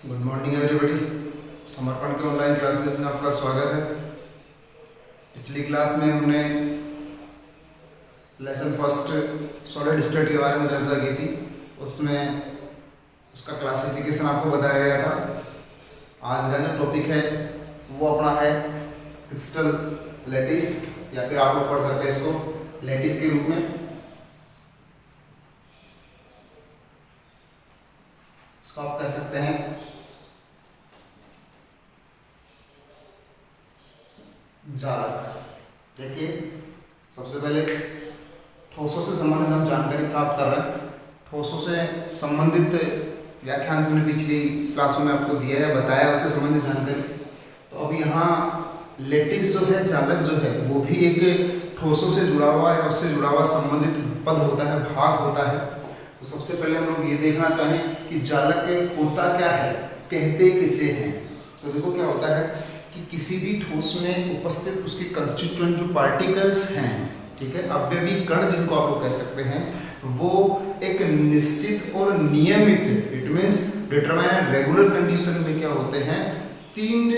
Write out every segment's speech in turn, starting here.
Good morning everybody. समर्पण के online classes में आपका स्वागत है। पिछली क्लास में हमने लेसन फर्स्ट सॉलिड स्टेट के बारे में चर्चा की थी। उसमें उसका क्लासिफिकेशन आपको बताया गया था। आज का जो टॉपिक है वो अपना है क्रिस्टल लैटिस, या फिर आप लोग पढ़ सकते हैं इसको लैटिस के रूप में। इसको आप कह सकते हैं जालक। देखिए, सबसे पहले ठोसों से संबंधित हम जानकारी प्राप्त कर रहे हैं। ठोसों से संबंधित व्याख्यान हमने पिछली क्लासों में आपको दिया है, बताया उससे संबंधित जानकारी। तो अब यहाँ लेटिस जो है, जालक जो है, वो भी एक ठोसों से जुड़ा हुआ है, उससे जुड़ा हुआ संबंधित पद होता है, भाग होता है। तो सबसे पहले हम लोग ये देखना चाहें कि जालक होता क्या है, कहते किसे हैं। तो देखो क्या होता है कि किसी भी ठोस में उपस्थित उसके कंस्टिट्यूएंट जो पार्टिकल्स हैं, ठीक है, अवयवी कण जिनको आप लोग कह सकते हैं, वो एक निश्चित और नियमित, it means determine regular condition में क्या होते हैं, तीन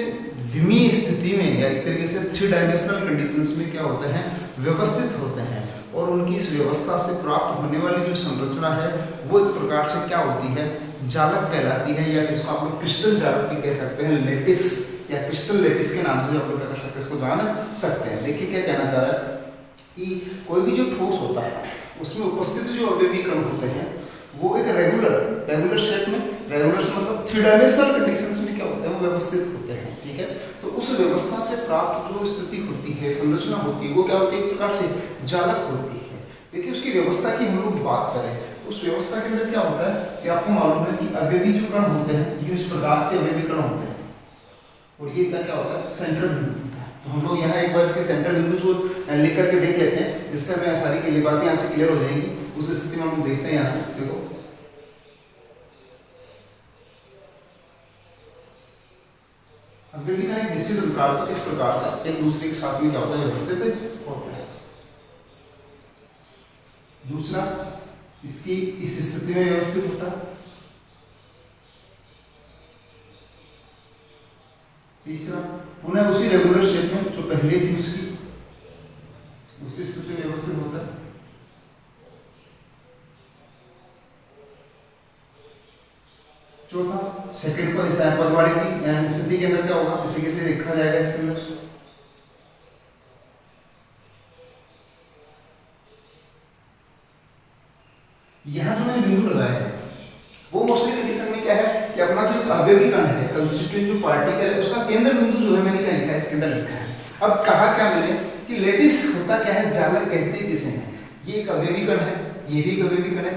विमीय स्थिति में, या एक तरीके से थ्री डायमेंशनल कंडीशंस में क्या होते हैं, व्यवस्थित होते हैं। और उनकी इस व्यवस्था से प्राप्त होने वाली जो संरचना है वो एक प्रकार से क्या होती है, जालक कहलाती है, या इसको आप लोग क्रिस्टल जालक भी कह सकते हैं। लेटिस या क्रिस्टल लेटिस के नाम से भी आप लोग क्या कर सकते हैं, इसको जान सकते हैं। देखिए क्या कहना चाह रहा है कि कोई भी जो ठोस होता है उसमें उपस्थित जो अवयवी कण होते हैं वो एक रेगुलर शेप में, रेगुलर से मतलब थ्री डायमेंशनल कंडीशंस में क्या होते हैं, वो व्यवस्थित होते हैं, ठीक है। तो उस व्यवस्था से प्राप्त जो स्थिति होती है, संरचना होती है, वो क्या होती है, एक प्रकार से जालक होती है। देखिए, उसकी व्यवस्था की हम लोग बात करें तो उस व्यवस्था के अंदर क्या होता है कि आपको मालूम है कि अवयवी जो कण होते हैं ये इस प्रकार से अवयवी कण होते हैं, और ये क्या होता है, सेंट्रल बिंदु होता है। तो हम लोग यहाँ एक बार इसके सेंट्रल बिंदु को लिख करके देख लेते हैं, जिससे हमें सारी की बातें यहाँ से क्लियर हो जाएंगी। उस स्थिति में हम देखते हैं यहाँ से, देखो अवयवी कण एक निश्चित अंतराल पर इस प्रकार से एक दूसरे के साथ में क्या होता है, व्यवस्थित होता है। दूसरा, इसकी इस स्थिति में व्यवस्थित होता है। तीसरा, पुनः उसी रेगुलर शेप में जो पहले थी उसकी उसी स्थिति में व्यवस्थित होता है। चौथा, सेकंड पर इस पदवाड़ी की स्थिति के अंदर क्या होगा, इसी कैसे देखा जाएगा इसके अंदर। यहाँ जो मैंने बिंदु लगाया है वो मोस्टली कंडीशन में क्या है कि अपना जो अवयवी कण है, कंस्टिट्यूएंट जो पार्टिकल है, उसका केंद्र बिंदु जो है मैंने क्या लिखा है, इसके अंदर लिखा है। अब कहा क्या मैंने कि लेटिस होता क्या है, जालक कहते किसे हैं। ये एक अवयवी कण है, ये भी एक अवयवी कण है,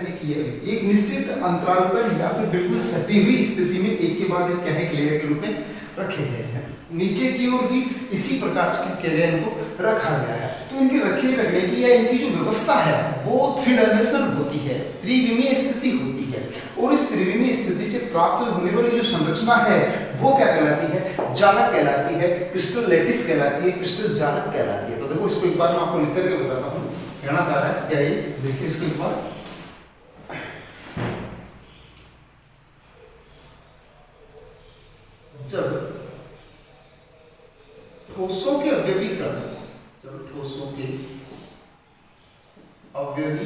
एक निश्चित अंतराल पर या फिर बिल्कुल सटी हुई स्थिति में एक के बाद एक क्या है, क्लियर के रूप में रखे गए हैं। नीचे की ओर भी इसी प्रकार से किया गया, इनको रखा गया है। तो इनके रखने की या इनकी जो व्यवस्था है वो थ्री डायमेंशनल होती है, त्रिविमीय स्थिति होती है। और इस त्रिविमीय स्थिति से प्राप्त होने वाली जो संरचना है वो क्या कहलाती है, जालक कहलाती है, क्रिस्टल लैटिस कहलाती है, क्रिस्टल जालक कहलाती है। तो देखो, इसको एक बार मैं आपको लिख करके बताता हूँ, कहना चाह रहा है क्या ये, देखिए इसको एक बार। जब ठोसों के अवयवी कण, जब ठोसों के अवयवी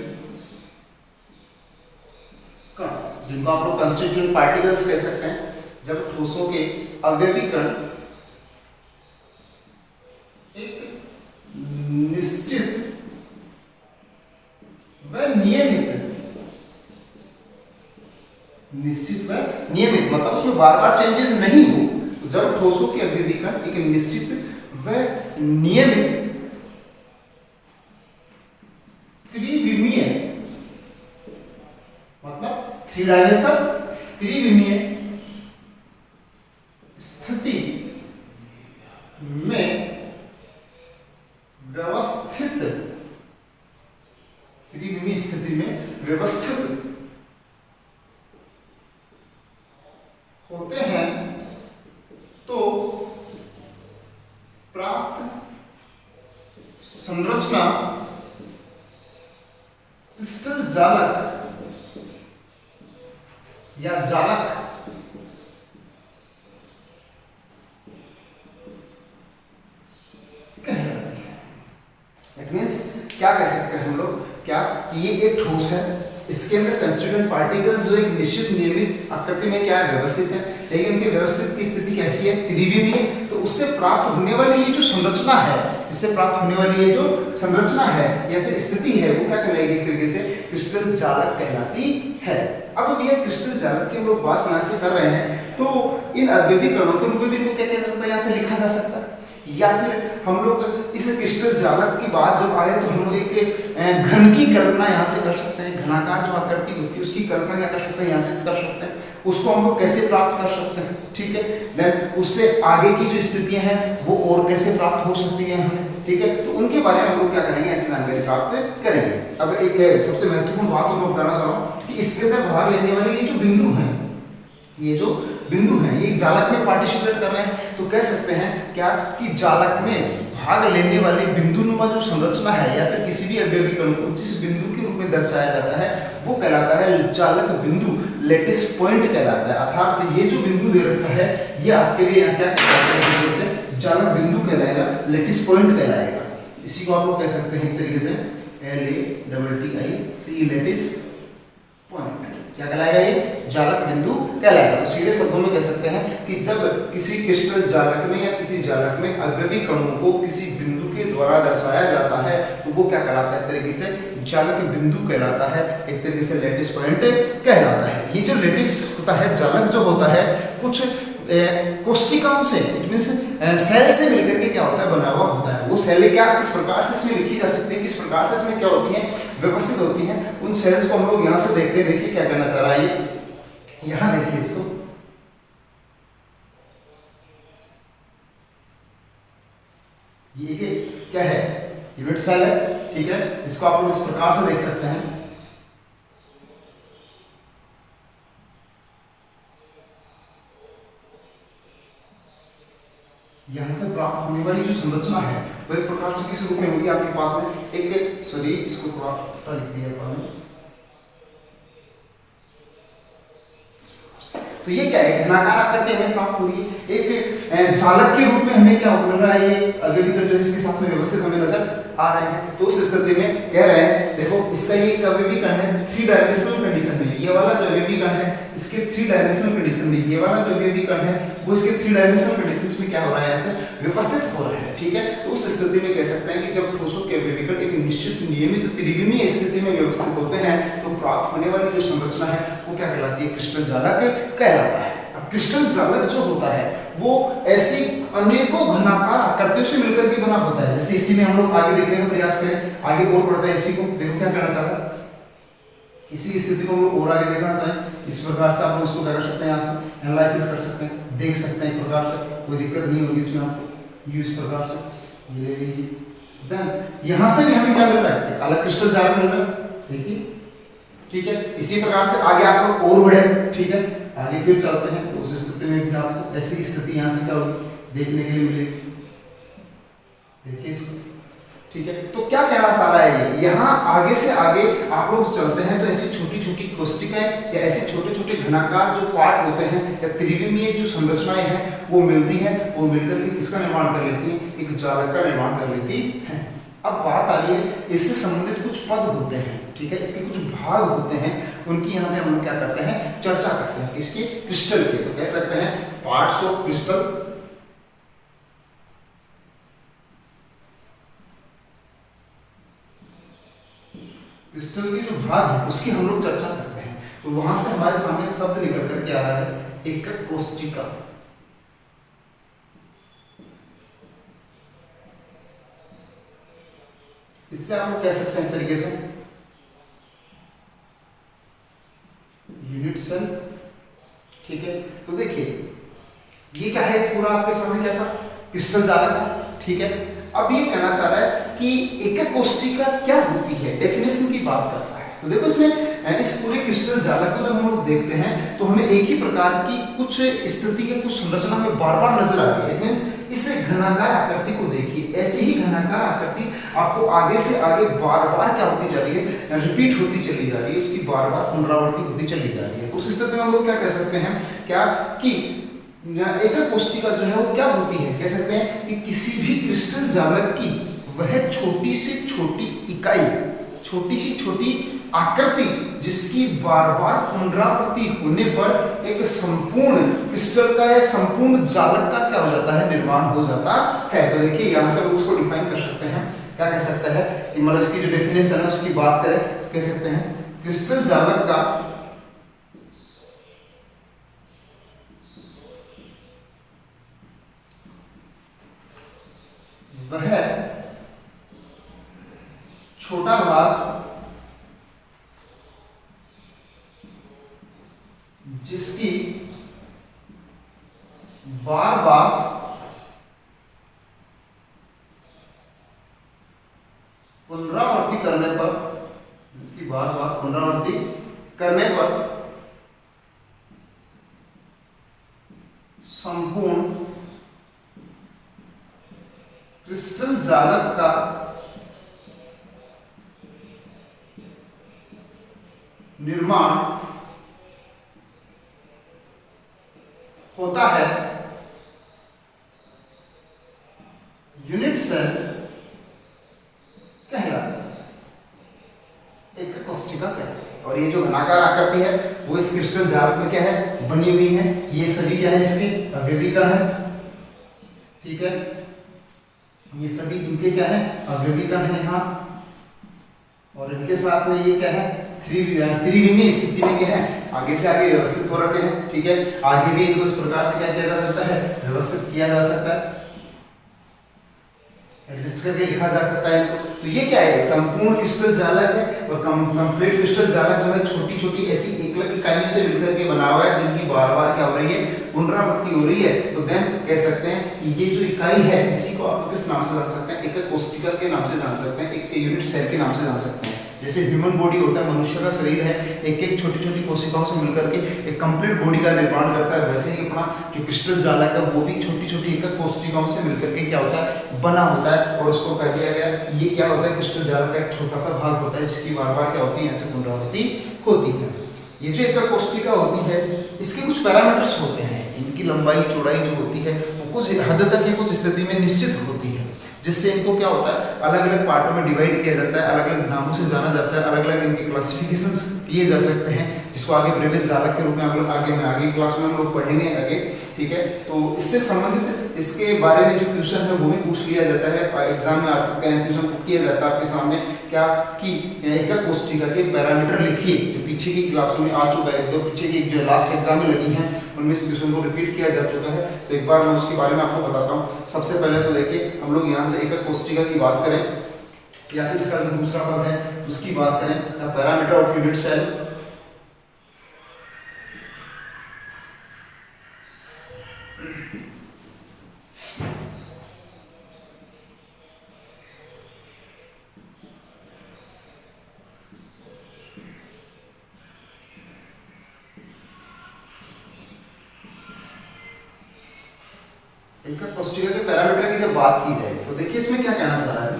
कण, जिनको आप लोग कंस्टिट्यूएंट पार्टिकल्स कह सकते हैं, जब ठोसों के अवयवी कण एक निश्चित व नियमित मतलब उसमें बार बार चेंजेस नहीं हो, तो जब ठोसों के अवयवी कण एक निश्चित व नियमित त्रिविमीय मतलब थ्री डायमेंशनल त्रिविमीय स्थिति में व्यवस्थित, त्रिविमीय स्थिति में व्यवस्थित होते हैं, तो प्राप्त संरचना क्रिस्टल जालक या जालक इट मीन्स क्या कह सकते हैं हम लोग, क्या कि ये एक ठोस है, इसके अंदर कंस्टिट्यूएंट पार्टिकल्स जो एक निश्चित नियमित आकृति में क्या है, व्यवस्थित है, लेकिन उनकी व्यवस्थित की स्थिति कैसी है, त्रिविमीय है। तो उससे प्राप्त होने वाली ये जो संरचना है, इससे प्राप्त होने वाली ये जो संरचना है या फिर स्थिति है, वो क्या कहलाएगी, एक तरीके से क्रिस्टल जालक कहलाती है। अब ये क्रिस्टल जालक की हम लोग बात यहाँ से कर रहे हैं, तो इन अवयवी कणों के रूप में भी इनको क्या कह सकता है, यहाँ से लिखा जा सकता है, या फिर हम लोग इस क्रिस्टल जालक की बात जब आए तो हम लोग एक घन की कल्पना यहाँ से कर सकते हैं, घनाकार जो आकृति होती है उसकी कल्पना क्या कर सकते हैं, यहाँ से कर सकते हैं, उसको हम लोग कैसे प्राप्त कर सकते हैं, ठीक है। देन उससे आगे की जो स्थितियां हैं वो और कैसे प्राप्त हो सकती है हमें, ठीक है। तो उनके बारे में हम लोग क्या करेंगे, ऐसी जानकारी प्राप्त करेंगे। अब एक सबसे महत्वपूर्ण बात मैं बताना चाह रहा हूँ कि इसके अंदर भाग लेने वाले ये जो बिंदु हैं, ये जो बिंदु हैं, ये जालक में पार्टिसिपेट कर रहे हैं, तो कह सकते हैं क्या कि जालक में भाग लेने वाली बिंदुनुमा जो संरचना है या फिर किसी भी अवयवी कण को जिस बिंदु के रूप में दर्शाया जाता है वो कहलाता है जालक बिंदु, लेटिस पॉइंट कहलाता है। अर्थात ये जो बिंदु दे रखा है ये आपके लिए यहाँ क्या कहलाता है, जैसे जालक बिंदु कहलाएगा, लेटिस पॉइंट कहलाएगा। इसी को आप लोग कह सकते हैं एक तरीके से LATTIC, लेटिस पॉइंट क्या कहलाएगा, ये जालक बिंदु कहलाएगा। तो सीधे शब्दों में कह सकते हैं कि जब किसी क्रिस्टल जालक में या किसी जालक में अवयवी कणों को किसी बिंदु के द्वारा दर्शाया जाता है तो वो क्या कहलाता है, एक तरीके से जालक बिंदु कहलाता है, एक तरीके से लेटिस पॉइंट कहलाता है। ये जो लेटिस होता है, जालक जो होता है, कुछ कोष्टिकाओं से, इट मींस सेल से मिलकर के क्या होता है, बना हुआ होता है। वो सेल क्या किस प्रकार से इसमें लिखी जा सकती है, किस प्रकार से इसमें क्या होती है, व्यवस्थित होती हैं, उन सेल्स को हम लोग यहाँ से देखते हैं। देखिए क्या करना चाह रहा है ये, यहाँ देखिए इसको, ये क्या है, यूनिट सेल है, ठीक है। इसको आप लोग इस प्रकार से देख सकते हैं, यहाँ से प्राप्त होने वाली जो संरचना है वो एक प्रकार से किस रूप में होगी आपके पास में, एक सॉरी इसको थोड़ा लिख दिया पानी। तो ये क्या है, घनाकार आकृति हमें प्राप्त हो रही है, एक जालक के रूप में हमें क्या मिल रहा है, ये अवयवी कण जो इसके साथ में व्यवस्थित हमें नजर आ रहे हैं। तो उस स्थिति में कह रहे हैं, देखो इसका ये एक अवयवी कण है 3 डायमेंशनल कंडीशन में, ये वाला जो अवयवी कण है इसके 3 डायमेंशनल कंडीशन में, ये वाला जो अवयवी कण है वो इसके 3 डायमेंशनल कंडीशंस में क्या हो रहा है, यहाँ से व्यवस्थित हो रहा है, ठीक है। तो उस स्थिति में कह सकते हैं कि जब ठोसों के अवयवी कण एक निश्चित नियमित त्रिविमीय स्थिति में व्यवस्थित होते हैं तो प्राप्त होने वाली जो संरचना है वो क्या कहलाती है, क्रिस्टल जालक कहलाता है। अब क्रिस्टल जालक जो होता है वो ऐसी अनेकों घनाकार आकृतियों से मिलकर के बना होता है। जैसे इसी में हम लोग आगे देखने का प्रयास करें, आगे और बढ़ते हैं, इसी को देखो क्या करना चाहता है, इसी स्थिति को हम लोग और आगे देखना चाहें, इस प्रकार से आप लोग इसको क्या कर सकते हैं, यहाँ से एनालिसिस कर सकते हैं, देख सकते हैं, एक प्रकार से कोई दिक्कत नहीं होगी इसमें आपको। इस प्रकार से ये ले लीजिए, देन यहाँ से भी हमें क्या मिल रहा है, अलग क्रिस्टल जालक मिल रहा है, देखिए, ठीक है। इसी प्रकार से आगे आप लोग और बढ़े, ठीक है, आगे फिर चलते हैं। तो उस स्थिति में भी आपको ऐसी स्थिति यहाँ से क्या होगी देखने के लिए मिलेगी, देखिए इसको, ठीक है। तो क्या कहना चाह रहा है ये, यहाँ आगे से आगे आप लोग चलते हैं तो ऐसी छोटी छोटी कोष्टिकाएं या ऐसे छोटे छोटे घनाकार जो पार्ट होते हैं या त्रिविमीय जो संरचनाएं हैं वो मिलती हैं, वो मिलकर के किसका निर्माण कर लेती हैं, एक जालक का निर्माण कर लेती है। अब बात आ रही है, इससे संबंधित कुछ पद होते हैं, ठीक है, इसके कुछ भाग होते हैं, उनकी यहाँ पे हम लोग क्या करते हैं, चर्चा करते हैं, इसके क्रिस्टल के। तो कह सकते हैं पार्ट्स ऑफ क्रिस्टल, क्रिस्टल के जो भाग हैं उसकी हम लोग चर्चा करते हैं। तो वहां से हमारे सामने शब्द निकल करके आ रहा है एकक कोष्टिका। इससे आप लोग कह सकते हैं तरीके से यूनिट सेल, ठीक है। तो देखिए ये क्या है, पूरा आपके सामने क्या था, क्रिस्टल जालक था, ठीक है। अब ये कहना चाह रहा है कि एकक कोष्टिका क्या होती है, डेफिनेशन की बात करता है। तो देखो इसमें इस पूरे क्रिस्टल जालक को जब हम लोग देखते हैं तो हमें एक ही प्रकार की कुछ स्थिति या कुछ संरचना में बार बार नजर आ रही है। इट मींस इस घनाकार आकृति को देखिए, ऐसी ही घनाकार आकृति आपको आगे से आगे बार बार क्या होती जा रही है, रिपीट होती चली जा रही है, उसकी बार बार पुनरावृत्ति होती चली जा रही है। तो उस स्थिति में हम लोग क्या कह सकते हैं, क्या कि एकक कोष्टिका जो है वो क्या होती है, कह सकते हैं कि किसी भी क्रिस्टल जालक की वह छोटी से छोटी इकाई, छोटी सी छोटी आकृति जिसकी बार बार पुनरावृत्ति होने पर एक संपूर्ण क्रिस्टल का या संपूर्ण जालक का क्या हो जाता है, निर्माण हो जाता है। तो देखिए यहाँ से उसको डिफाइन कर सकते हैं, क्या कह सकते हैं कि मतलब इसकी जो डेफिनेशन है उसकी बात करें, कह सकते हैं क्रिस्टल जालक का वह छोटा भाग जिसकी बार बार पुनरावृत्ति करने पर, जिसकी बार बार पुनरावृत्ति करने पर संपूर्ण क्रिस्टल जालक का निर्माण होता है। यूनिट सेल कहलाता है, एक कोशिका कहलाती है। और ये जो घनाकार आकृति है वो इस क्रिस्टल जालक में क्या है, बनी हुई है। ये सभी क्या है, इसके अवयवी कण है, ठीक है। ये सभी इनके क्या है, अवयवी कण है यहाँ, और इनके साथ में ये क्या है, त्रिविमीय स्थिति में क्या है, आगे से आगे व्यवस्थित हो रखे हैं, ठीक है। आगे भी इनको इस प्रकार से क्या किया जा सकता है, व्यवस्थित किया जा सकता है, एडजस्ट करके लिखा जा सकता है इनको। तो ये क्या है, संपूर्ण क्रिस्टल जालक है। और कंप्लीट क्रिस्टल जालक जो है छोटी छोटी ऐसी एकल इकाइयों से मिलकर के बना हुआ है, जिनकी बार बार क्या हो रही है, पुनरावृत्ति हो रही है। तो देन कह सकते हैं कि ये जो इकाई है, इसी को आप किस नाम से जान सकते हैं, एक कोशिका के नाम से जान सकते हैं, एक यूनिट सेल के नाम से जान सकते हैं। जैसे ह्यूमन बॉडी होता है, मनुष्य का शरीर है, एक एक छोटी छोटी कोशिकाओं से मिलकर के एक कंप्लीट बॉडी का निर्माण करता है, वैसे ही अपना जो क्रिस्टल जालक है वो भी छोटी छोटी एक एक कोशिकाओं से मिलकर के क्या होता है, बना होता है। और उसको कह दिया गया ये क्या होता है, क्रिस्टल जालक का एक छोटा सा भाग होता है, जिसकी बार बार क्या होती है, ऐसे पुनरावृत्ति होती है। ये जो एक कोशिका होती है, इसके कुछ पैरामीटर्स होते हैं, इनकी लंबाई चौड़ाई जो होती है वो कुछ हद तक या कुछ स्थिति में निश्चित होती है, जिससे इनको क्या होता है, अलग अलग पार्टों में डिवाइड किया जाता है, अलग अलग नामों से जाना जाता है, अलग अलग इनके क्लासिफिकेशंस किए जा सकते हैं, जिसको आगे ब्रेविज जालक के रूप में आगे क्लास में हम लोग पढ़ेंगे आगे, ठीक है। तो इससे संबंधित इसके बारे में जो क्वेश्चन है वो भी पूछ लिया जाता है, एग्जाम में क्वेश्चन पुट किया जाता है आपके सामने, क्या कि एक कोशिका के पैरामीटर लिखिए, जो पीछे की क्लासों में आ चुका है, दो पीछे की जो लास्ट एग्जाम में लगी हैं उनमें इस क्वेश्चन को रिपीट किया जा चुका है। तो एक बार मैं उसके बारे में आपको बताता हूँ। सबसे पहले तो देखिए, हम लोग यहाँ से एक कोशिका की बात करें, या फिर इसका जो दूसरा पद है उसकी बात करें, पैरामीटर ऑफ यूनिट सेल। एकक कोशिका के पैरामीटर की जब बात की जाए तो देखिए इसमें क्या कहना चाह रहा है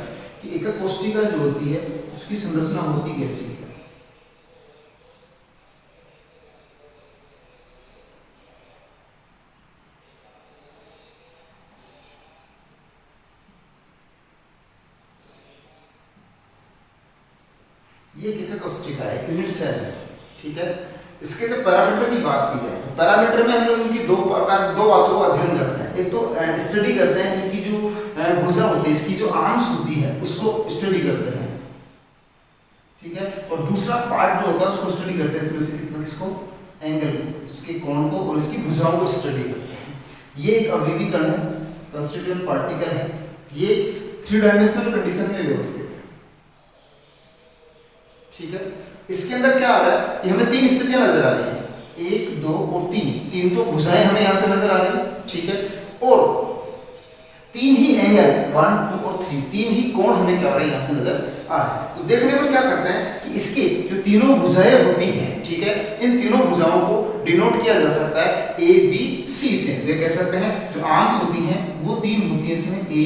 कि एकक कोशिका जो होती है उसकी संरचना होती कैसी है। ये एकक कोशिका है, यूनिट सेल है, ठीक है। इसके जब पैरामीटर की बात की जाए तो पैरामीटर में हम लोग इनकी दो बातों को अध्ययन करते हैं। एक तो स्टडी करते हैं इनकी जो भुजा होती है, इसकी जो आर्म्स होती है उसको स्टडी करते हैं, ठीक है। और दूसरा पार्ट जो होता है उसको स्टडी करते हैं, इसमें से किसको, एंगल को, इसके कोण को और इसकी भुजाओं को स्टडी करते हैं। ये एक अवयवी कण है, कंस्टिट्यूएंट पार्टिकल है, ये 3 डायमेंशनल कंडीशन में व्यवस्थित है, ठीक है। इसके अंदर क्या आ रहा है कि हमें 3 स्थितियां नजर आ रही हैं, 1, 2 और 3 तो भुजाएं हमें यहां से नजर आ रही है, ठीक है। और 3 ही एंगल 1, 2 और 3 ही कोण हमें क्या हो रहे हैं यहां से नजर आ रहे हैं। तो देखने पर क्या करते हैं कि इसके जो तीनों भुजाएं होती हैं, ठीक है, इन तीनों भुजाओं को डिनोट किया जा सकता है A, B, C से। ये कह सकते हैं जो आर्म्स होती हैं वो 3 होती है, इसमें A,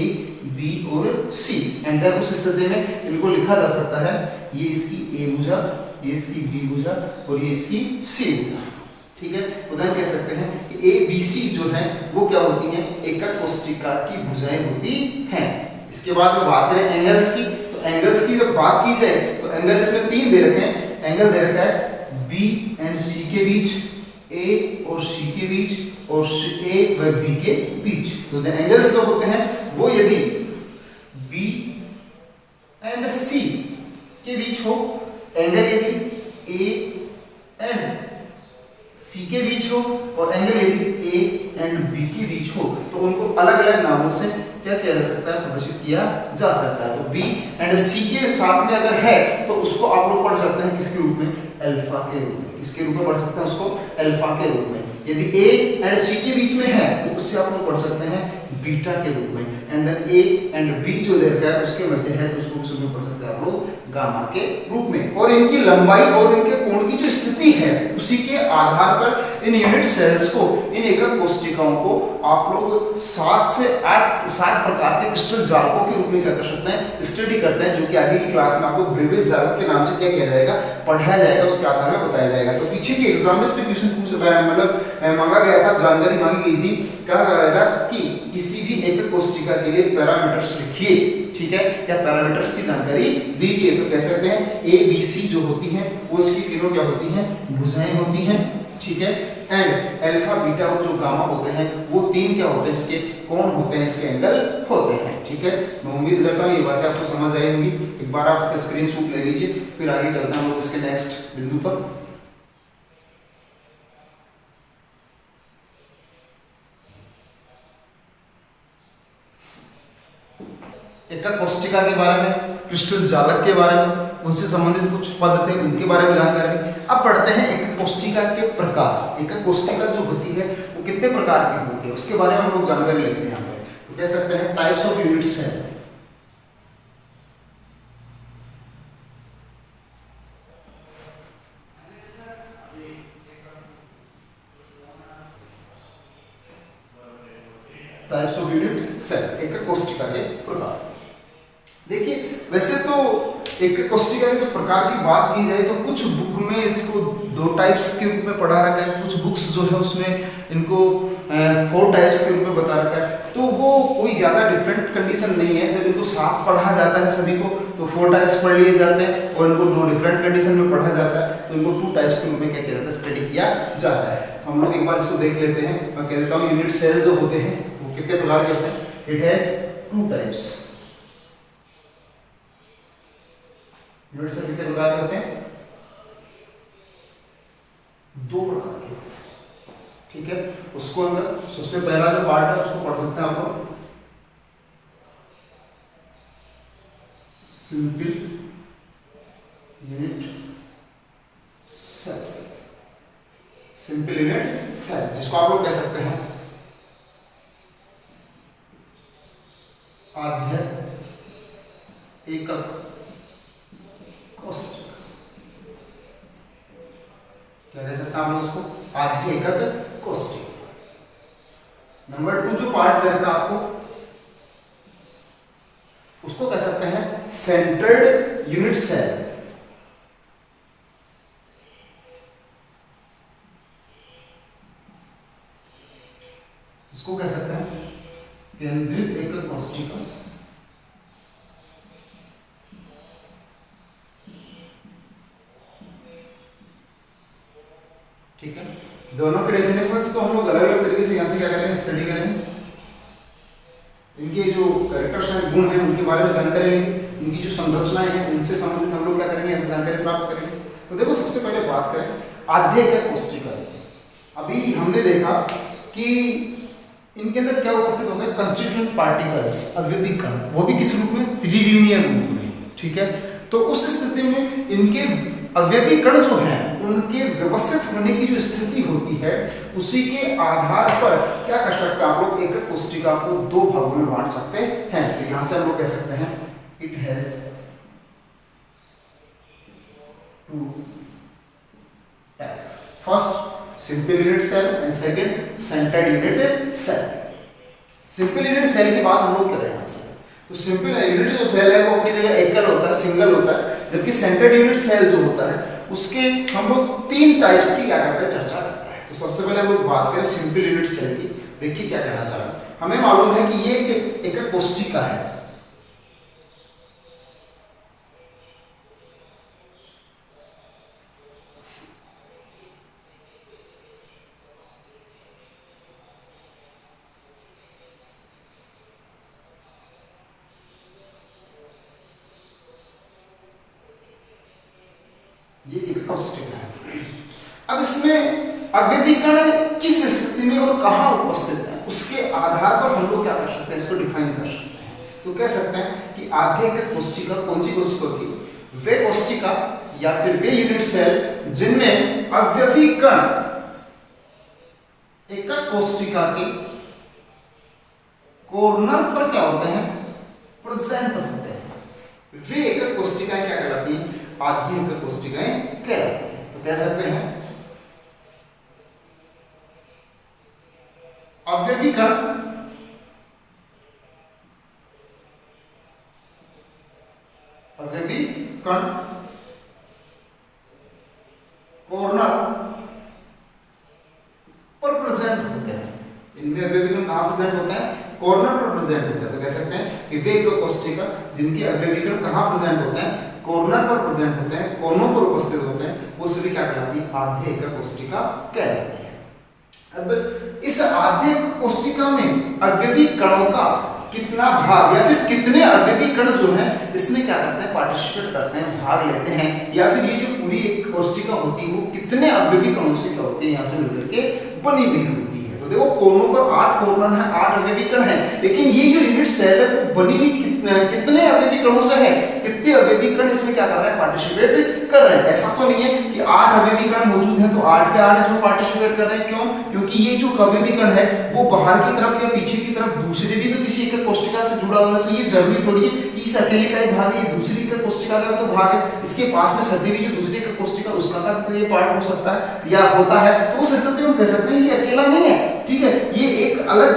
B और C, एंड देन उस स्थिति में इनको लिखा जा सकता है, ये इसकी A भुजा, ये इसकी B भुजा और ये इसकी C भुजा, ठीक है। उदाहरण कह सकते हैं कि A, B, C जो है वो क्या होती हैं, एकक कोशिका की भुजाएं होती हैं, इसके बाद में बात करें एंगल्स की, तो एंगल्स की जब बात की जाए तो एंगल इसमें 3 दे रखे हैं। एंगल दे रखा है बी एंड सी के बीच, ए और सी के बीच, और ए व बी के बीच। तो जो एंगल्स जो होते हैं वो यदि बी एंड सी के बीच हो, एंगल यदि ए एंड सी के बीच हो, और एंगल यदि ए एंड बी के बीच हो, तो उनको अलग अलग नामों से क्या किया जा सकता है, प्रदर्शित किया जा सकता है। तो बी एंड सी के साथ में अगर है तो उसको आप लोग पढ़ सकते हैं किसके रूप में, अल्फा के रूप में। किसके रूप में पढ़ सकते हैं उसको, अल्फा के रूप में। यदि ए एंड सी के बीच में है तो उससे आप लोग पढ़ सकते हैं बीटा के रूप में। And then A and B जो दे रखा है उसके मध्य है तो उसको किस रूप में पढ़ सकते हैं आप लोग, गामा के रूप में। और इनकी लंबाई और इनके कोण की जो स्थिति है उसी के आधार पर इन यूनिट सेल्स को, इन एकक कोशिकाओं को आप लोग 7 प्रकार के क्रिस्टल जालकों के रूप में क्या कर सकते हैं, स्टडी करते हैं, जो कि आगे की क्लास में आपको ब्रेविस जालक के नाम से क्या किया जाएगा, पढ़ाया जाएगा, उसके आधार में बताया जाएगा। तो पीछे के एग्जाम में इस पे क्वेश्चन मतलब मांगा गया था, जानकारी मांगी गई थी, क्या कहा गया था कि किसी भी एकक कोशिका के लिए पैरामीटर्स लिखिए, ठीक है, या पैरामीटर्स की जानकारी दीजिए। तो कह सकते हैं ए बी सी जो होती हैं वो इसकी तीनों क्या होती हैं, भुजाएं होती हैं, ठीक है। एंड अल्फा बीटा और जो गामा होते हैं वो 3 क्या होते हैं, इसके कोण होते हैं, इसके एंगल होते हैं, ठीक है। मैं उम्मीद करता हूँ ये बातें आपको समझ आई होंगी। एक बार आप इसका स्क्रीनशॉट ले लीजिए, फिर आगे चलते हैं हम लोग इसके नेक्स्ट बिंदु पर। एकक कोशिका के बारे में, क्रिस्टल जालक के बारे में, उनसे संबंधित कुछ पद थे उनके बारे में जानकारी। अब पढ़ते हैं एकक कोशिका के प्रकार। एकक कोशिका जो होती है वो कितने प्रकार की होती है उसके बारे में हम लोग जानकारी लेते हैं। यहाँ पे तो कह सकते हैं टाइप्स ऑफ यूनिट्स है। टाइप्स ऑफ यूनिट सेल, एकक कोशिका के प्रकार। देखिए वैसे तो एकक कोशिका के जो प्रकार की बात की जाए तो कुछ बुक में इसको 2 टाइप्स के रूप में पढ़ा रखा है, कुछ बुक्स जो है उसमें इनको 4 टाइप्स के रूप में बता रखा है। तो वो कोई ज़्यादा डिफरेंट कंडीशन नहीं है। जब इनको साथ पढ़ा जाता है सभी को तो 4 टाइप्स पढ़ लिए जाते हैं, और इनको 2 डिफरेंट कंडीशन में पढ़ा जाता है तो इनको 2 टाइप्स के रूप में क्या किया जाता है, स्टडी किया जाता है। तो हम लोग एक बार इसको देख लेते हैं। मैं कह देता हूँ यूनिट सेल जो होते हैं वो कितने प्रकार के होते हैं, it has 2 types. Unit cell कितने प्रकार के होते हैं, 2 प्रकार के, ठीक है। उसको अंदर सबसे पहला जो पार्ट है उसको पढ़ सकते हैं आप लोग, simple unit cell. Simple unit cell जिसको आप लोग कह सकते हैं आद्य एकक कोशिका। क्या कह सकते हैं आप लोग इसको, आद्य एकक कोशिका। नंबर 2 जो पार्ट दे रखा आपको उसको कह सकते हैं सेंटर्ड यूनिट सेल। इसको कह सकते हैं केंद्रित एकक कोशिका। ठीक है, दोनों के डेफिनेशंस तो हम लोग अलग अलग तरीके से यहाँ से क्या करेंगे, स्टडी करेंगे। इनके जो कैरेक्टर्स हैं, गुण हैं, उनके बारे में जानकारी लेंगे। इनकी जो संरचनाएं हैं उनसे संबंधित हम लोग क्या करेंगे, ऐसे जानकारी प्राप्त करेंगे। तो देखो सबसे पहले बात करें आद्य एकक कोशिका की। अभी हमने देखा कि इनके अंदर क्या उपस्थित होता है, कंस्टिट्यूएंट पार्टिकल्स, अवयवी कण, वो भी किस रूप में, त्रिविमीय रूप में, ठीक है। तो उस स्थिति में इनके अवयवी कण जो हैं उनके व्यवस्थित होने की जो स्थिति होती है उसी के आधार पर क्या कर सकते हैं आप लोग, एकक कोशिका को 2 भागों में बांट सकते हैं। तो यहां से हम लोग कह सकते हैं it has 2 type. First simple unit cell and second centred unit cell. Simple unit cell की बात हम लोग कर रहे हैं यहां से। तो सिंपल यूनिट जो सेल है वो अपनी जगह एकल होता है, सिंगल होता है, जबकि सेंटर्ड यूनिट सेल जो होता है उसके हम लोग 3 टाइप्स की क्या करते हैं, चर्चा करते हैं। तो सबसे पहले हम लोग बात करें सिंपल यूनिट सेल की। देखिए क्या कहना चाह रहा हूं, हमें मालूम है कि ये एक एकक कोशिका है, ये एक कोष्टिका है। अब इसमें अवयवी कण किस स्थिति में और कहाँ उपस्थित है, उसके आधार पर हम लोग क्या कर सकते हैं, इसको डिफाइन कर सकते हैं। तो कह सकते हैं कि आद्य एकक कोशिका कौन सी कोशिका होगी, वे कोशिका या फिर वे यूनिट सेल जिनमें अवयवी कण एकक कोशिका के कॉर्नर पर क्या होते हैं, प्रेजेंट होते हैं। वे एकक कोशिकाएं क्या कहलाती हैं, आद्य एकक कोशिकाएं कहलाती हैं। तो कह सकते हैं अवयवी कण कॉर्नर पर प्रेजेंट होते हैं। इनमें अवयवी कण कहां प्रेजेंट होते हैं, कॉर्नर पर प्रेजेंट होते हैं। तो कह सकते हैं कि वे एकक कोशिका जिनके अवयवी कण कहां प्रेजेंट होते हैं, कॉर्नर पर प्रेजेंट होते हैं, कोनों पर उपस्थित होते हैं, वो सभी क्या कहलाती है, आद्य एकक कोशिका कहलाती है। अब इस आद्य एकक कोशिका में अवयवी कणों का कितना भाग या फिर कितने अवयवी कण जो है इसमें क्या करते हैं, पार्टिसिपेट करते हैं, भाग लेते हैं, या फिर ये जो पूरी एक कोशिका होती है वो कितने अवयवी कणों से क्या होती है, यहाँ से मिलकर के बनी हुई होती है। तो देखो कोनों पर 8 कॉर्नर है, 8 अवयवी कण है, लेकिन ये जो यूनिट सेल है वो बनी हुई कितने अवयवी कणों से है, कितने अवयवी कण इसमें क्या कर रहे हैं, पार्टिसिपेट कर रहे हैं। ऐसा तो नहीं है कि 8 अवयवी कण मौजूद हैं तो 8 के 8 इसमें पार्टिसिपेट कर रहे हैं। क्यों, क्योंकि ये जो अवयवी कण है वो बाहर की तरफ या पीछे की तरफ दूसरे भी तो किसी एक कोशिका से जुड़ा हुआ है, तो ये जरूरी थोड़ी है कि इस अकेले का ही भाग है, ये दूसरी एक कोशिका का भी तो भाग है, इसके पास में सटी हुई जो दूसरी एक कोशिका उसका का भी तो ये पार्ट हो सकता है या होता है। तो उस स्थिति में कह सकते हैं ये अकेला नहीं है, ठीक है, ये एक अलग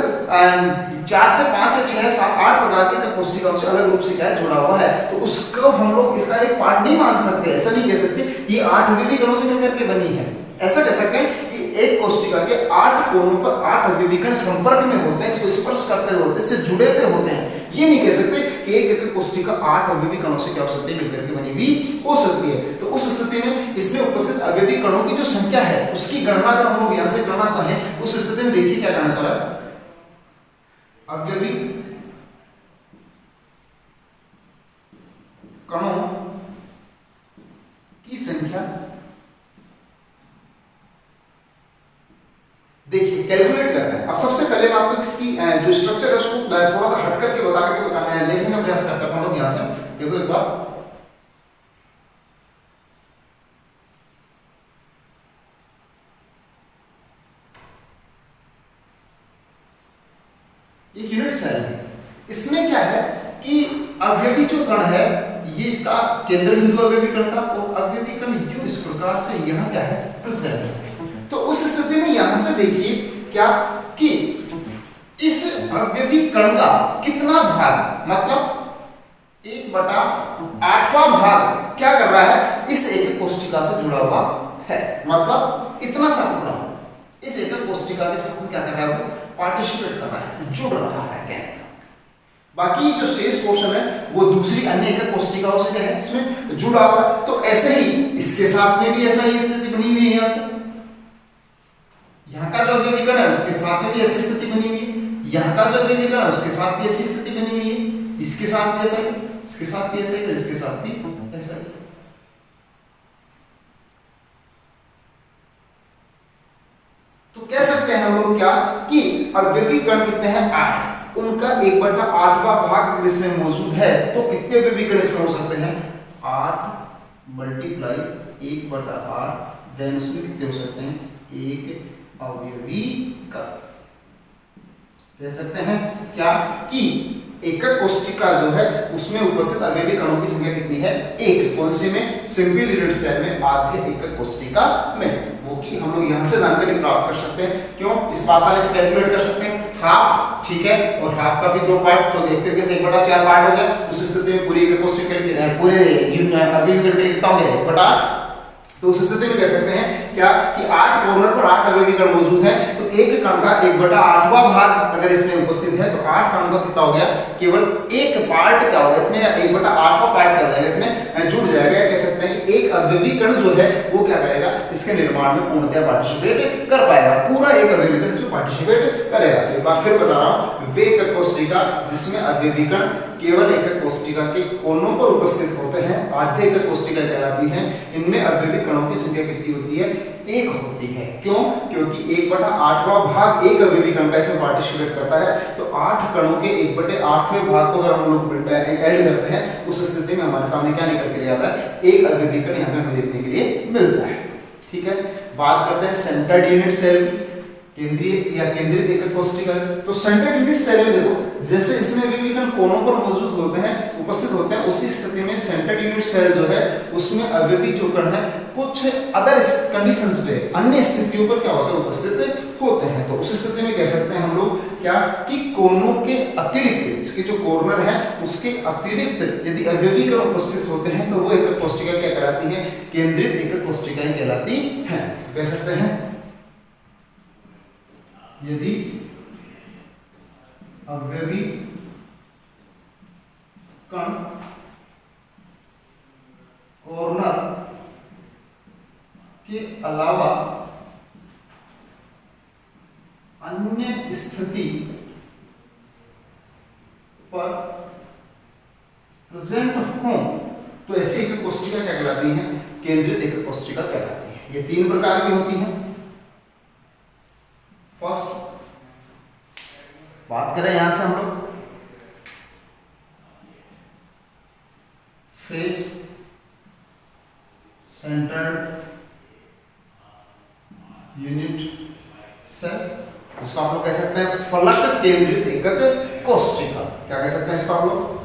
4 से 5 या 6 7 8 प्रकार के कोशिकाओं से अलग रूप से क्या जुड़ा हुआ है। तो उसको हम लोग इसका एक पार्ट नहीं मान सकते, ऐसा नहीं कह सकते ये 8 अवयवी कणों से मिलकर के बनी है। ऐसा कह सकते हैं कि एक कोशिका के 8 कोनों पर 8 अवयवी कण संपर्क में होते हैं, इसको स्पर्श करते हुए होते हैं, इससे जुड़े हुए होते हैं। ये नहीं कह सकते कि एक कोशिका 8 अवयवी कणों से क्या हो सकती है, मिलकर के बनी हुई हो सकती है। तो उस स्थिति में इसमें उपस्थित अवयवी कणों की जो संख्या है उसकी गणना अगर हम लोग यहां से करना चाहें तो उस स्थिति में देखिए क्या करना चला, अवयवी कणों की संख्या देखिए कैलकुलेट करना है। अब सबसे पहले मैं आपको इसकी जो स्ट्रक्चर है उसको थोड़ा सा हट करके बता करके बताना है, देखने का प्रयास करता हूं। यहां से देखो एक बार, एक यूनिट सेल है, इसमें क्या है कि अवयवी जो कण है ये इसका केंद्र बिंदु अवयवी कण का, और अवयवी कण यूं इस प्रकार से यहां क्या है, प्रेजेंट है। तो उस स्थिति में यहां से देखिए क्या कि इस अवयवी कण का कितना भाग, मतलब 1/8वां भाग क्या कर रहा है, इस एक कोशिका से जुड़ा हुआ है, मतलब इतना सा टुकड़ा इस एक कोशिका के साथ क्या कर रहा है, वो पार्टिसिपेट कर रहा है, जुड़ रहा है कहने का। बाकी जो शेष पोर्शन है वो दूसरी अन्य एक कोशिकाओं से क्या है, इसमें जुड़ा हुआ है। तो ऐसे ही इसके साथ में भी ऐसा ही स्थिति बनी हुई है, यहां से यहाँ का जो अवयवी कण है उसके साथ में भी ऐसी स्थिति बनी हुई है, यहाँ का जो अवयवी कण है उसके साथ भी ऐसी स्थिति बनी हुई है, इसके साथ भी ऐसा ही, इसके साथ भी ऐसा ही, इसके साथ भी ऐसा ही। तो कह सकते हैं हम लोग क्या कि अवयवी कण कितने हैं, 8, उनका 1/8वां भाग अगर इसमें मौजूद है तो कितने अवयवी कण इसमें हो सकते हैं, 8 × 1/8, देन उसमें कितने हो सकते हैं, 1 अवयवी कण। कह सकते हैं क्या कि एकक कोशिका जो है उसमें उपस्थित अवयवी कणों की संख्या कितनी है, 1। कौन से में, सिंपल यूनिट सेल में, आद्य एकक कोशिका में। वो कि हम लोग यहां से जानकारी प्राप्त कर सकते हैं, क्यों, इस आसानी से कैलकुलेट कर सकते हैं, हाफ, ठीक है, और हाफ का भी 2 पार्ट, तो एक तरीके से 1/4 पार्ट हो गया। उस स्थिति में पूरी एकक कोशिका के लिए पूरे अवयवी कण के लिए कितना हो गया, 1/8। तो उस स्थिति में कह सकते हैं क्या कि 8 कॉर्नर पर 8 अवयवी कण मौजूद हैं, तो एक कण का 1/8वां भाग अगर इसमें उपस्थित है तो 8 कणों का कितना हो गया, केवल एक पार्ट क्या होगा इसमें, 1/8वां पार्ट क्या हो जाएगा इसमें जुड़ जाएगा। कह सकते हैं कि एक अवयवी कण जो है वो क्या करेगा, इसके निर्माण में पूर्णतः पार्टिसिपेट कर पाएगा, पूरा एक अवयवी कण इसमें पार्टिसिपेट करेगा। तो एक बार फिर बता रहा हूं, वे एकक कोशिका जिसमें अवयवी कण केवल एकक कोशिका के कोनों पर उपस्थित होते हैं, आधे एकक कोशिका कहलाती हैं। इनमें अवयवी कणों की संख्या कितनी होती है? एक होती है। क्यों? क्योंकि 1/8वां भाग एक अवयवी कण का इसमें पार्टिसिपेट करता है, तो 8 कणों के 1/8वें भाग को अगर हम लोग ऐड करते हैं, उस स्थिति में हमारे सामने क्या निकल कर आता है? एक अवयवी कण यहाँ पे हमें देखने के लिए मिलता है। ठीक है, बात करते हैं सेंटर्ड यूनिट सेल, केंद्रीय या केंद्रित एकक कोशिका। तो सेंटर्ड यूनिट सेल में देखो, जैसे इसमें अवयवी कण कोनों पर मौजूद होते हैं, उपस्थित होते हैं, उसी स्थिति में सेंटर्ड यूनिट सेल जो है उसमें अवयवी जो कण है कुछ अदर कंडीशंस पे, अन्य स्थितियों पर क्या होते हैं? उपस्थित होते हैं। तो उस स्थिति में कह सकते हैं हम लोग क्या कि कोनों के अतिरिक्त, इसके जो कॉर्नर है उसके अतिरिक्त यदि अवयवी कण उपस्थित होते हैं तो वो एकक कोशिका क्या कहलाती है? केंद्रित एकक कोशिकाएं कहलाती हैं। तो कह सकते हैं यदि अवयवी कण कॉर्नर के अलावा अन्य स्थिति पर प्रेजेंट हो तो ऐसी एकक कोशिका क्या कहलाती है? केंद्रित एकक कोशिका कहलाती है। ये 3 प्रकार की होती हैं। फर्स्ट बात करें यहां से हम लोग फेस सेंटर्ड यूनिट सेल, जिसको आप लोग कह सकते हैं फलक केंद्रित एकक कोशिका। क्या कह सकते हैं इसको आप लोग?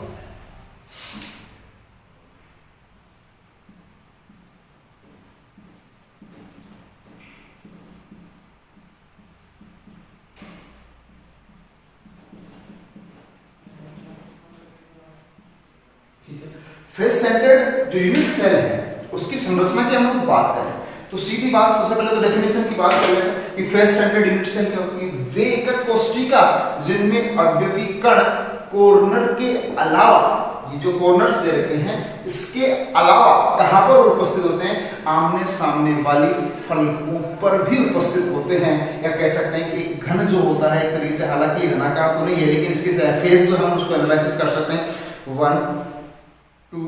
फेस सेंटर्ड जो यूनिट सेल है उसकी संरचना की हम लोग बात करें तो सीधी बात, सबसे पहले तो डेफिनेशन की बात कर लें कि फेस सेंटर्ड यूनिट सेल क्या होती है? वे एकक कोशिका जिनमें अवयवी कण कॉर्नर के अलावा, ये जो कॉर्नर्स दे रखे हैं इसके अलावा कहां पर उपस्थित होते हैं? आमने सामने वाली फलकों पर भी उपस्थित होते हैं। या कह सकते हैं कि एक घन जो होता है एक तरीके से, हालांकि घनाकार तो नहीं है लेकिन इसके फेस जो हम उसको एनालिसिस कर सकते हैं। 1 2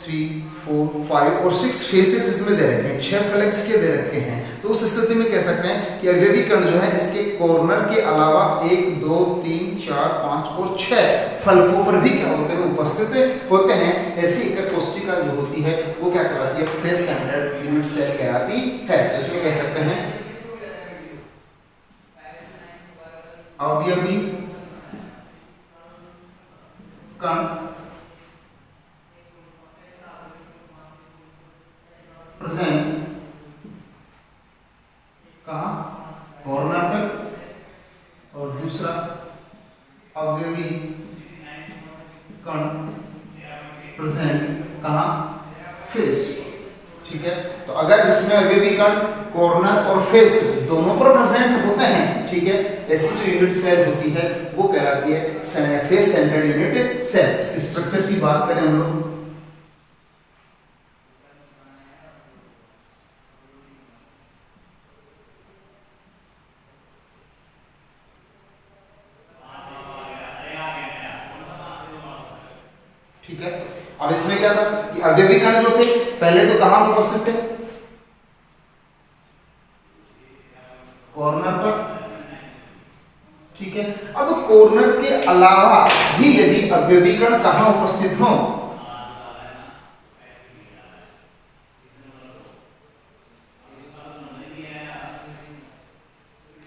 3 4 5 और 6 फेसेस इसमें दे रखे हैं, 6 फलक के दे रखे हैं। तो उस स्थिति में कह सकते हैं कि अवयवी कण जो है इसके कॉर्नर के अलावा 1 2 3 4 5 और 6 फलकों पर भी क्या होते हैं? उपस्थित होते हैं। ऐसी एकक कोशिका जो होती है वो क्या कहलाती है? फेस सेंटर्ड यूनिट सेल कहलाती है। तो इसमें कह सकते हैं अवयवी कण प्रेजेंट कहां? कॉर्नर पर, और दूसरा अवयवी कण प्रेजेंट कहां? फेस। ठीक है, तो अगर जिसमें अवयवी कण कॉर्नर और फेस दोनों पर प्रेजेंट होते हैं, ठीक है, ऐसी जो यूनिट सेल होती है वो कहलाती है फेस सेंटर्ड यूनिट सेल। इसकी स्ट्रक्चर की बात करें हम लोग ठीक है। अब इसमें क्या था कि अवयवी कण जो थे पहले तो कहां उपस्थित थे? कॉर्नर पर। ठीक है, अब कॉर्नर के अलावा भी यदि अवयवी कण कहां उपस्थित हो?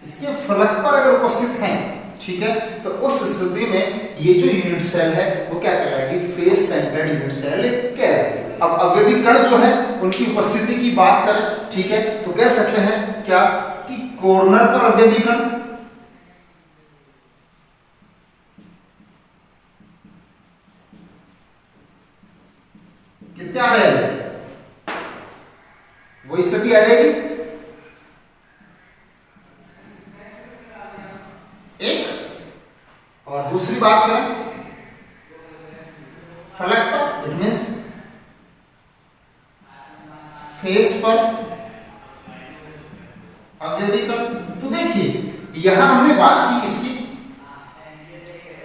इसके फलक पर अगर उपस्थित हैं, ठीक है, तो उस स्थिति में ये जो यूनिट सेल है वो क्या कहलाएगी? फेस सेंटर्ड यूनिट सेल कहलाएगी। अब अवयवी कण जो है उनकी उपस्थिति की बात करें, ठीक है, तो कह सकते हैं क्या कि कॉर्नर पर अवयवी कण कितने आ रहे हैं? वो स्थिति आ जाएगी एक। और दूसरी बात करें फलक पर, इट मीन्स फेस पर अवयवी कण। तो देखिए यहां हमने बात की किसकी?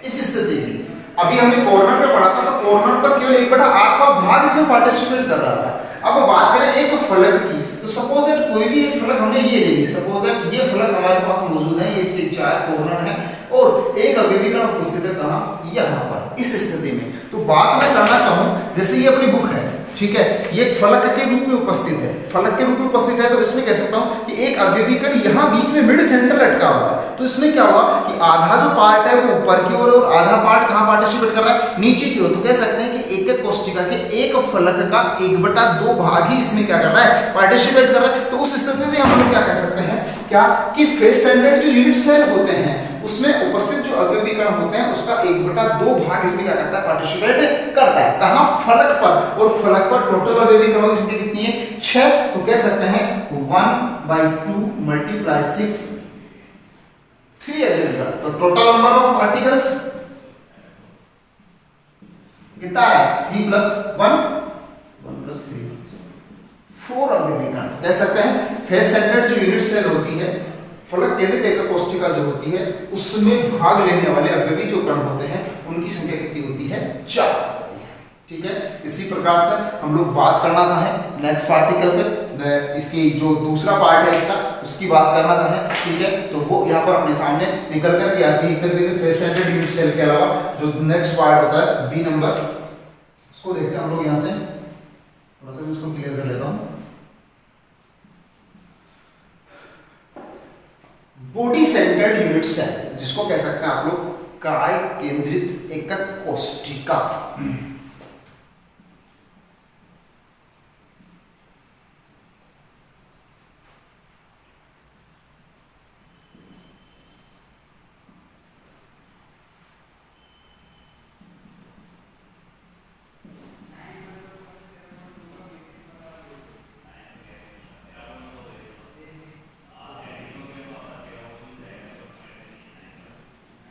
इस स्थिति की। अभी हमने कॉर्नर पे पढ़ा था, तो कॉर्नर पर केवल 1/8वां भाग इसमें पार्टिसिपेट कर रहा था। अब बात करें एक फलक की, तो सपोज दैट कोई भी एक फलक हमने ये ले ली, सपोज दैट ये फलक हमारे पास मौजूद है, ये इसके 4 कॉर्नर हैं और एक अवयवी कण उपस्थित है कहां, यहां पर, इस स्थिति में। तो बात मैं करना चाहूं, जैसे ये अपनी बुक है, ठीक है, ये फलक के रूप में उपस्थित है, फलक के रूप में उपस्थित है, तो इसमें कह सकता हूं कि एक अवयवी कण यहां बीच में मिड सेंटर लटका हुआ है। तो इसमें क्या हुआ कि आधा जो पार्ट है वो ऊपर की ओर और आधा पार्ट कहां पार्टिसिपेट कर रहा है, नीचे की ओर। तो कह सकते हैं कि एक कोष्ठिका के एक फलक का 1/2 भाग ही इसमें क्या कर रहा है, पार्टिसिपेट कर रहा है। तो उस स्थिति में हम लोग क्या कह सकते हैं, क्या कि फेस सेंटर्ड जो यूनिट सेल होते हैं उसमें उपस्थित जो अवयवी कण होते हैं उसका 1/2 भाग इसमें क्या करता है, पार्टिसिपेट करता है। कहां, फलक पर। और फलक पर टोटल अवयवी कणों की संख्या कितनी है, 6। तो कह सकते हैं 1/2 × 6 3 अवयवी कण। तो टोटल नंबर ऑफ पार्टिकल्स कितना है, 3 + 1 1 + 3 4 अवयवी कण। कह सकते हैं फेस सेंटर्ड जो यूनिट सेल होती है, फलक केंद्रित एकक कोशिका जो होती है, उसमें भाग लेने वाले अवयवी जो कण होते हैं उनकी संख्या कितनी होती है, 4 होती है। ठीक है, इसी प्रकार से हम लोग बात करना चाहें नेक्स्ट पार्टिकल पे, इसकी जो दूसरा पार्ट है इसका, उसकी बात करना चाहें, ठीक है, तो वो यहाँ पर अपने सामने निकल करके आती है। एक तरीके से फेस सेंटर्ड यूनिट सेल के अलावा जो नेक्स्ट पार्ट होता है बी नंबर, उसको देखते हैं हम लोग। यहाँ से थोड़ा सा इसको क्लियर कर लेता हूँ। बॉडी सेंटर्ड यूनिट सेल, जिसको कह सकते हैं आप लोग काय केंद्रित एकक कोशिका।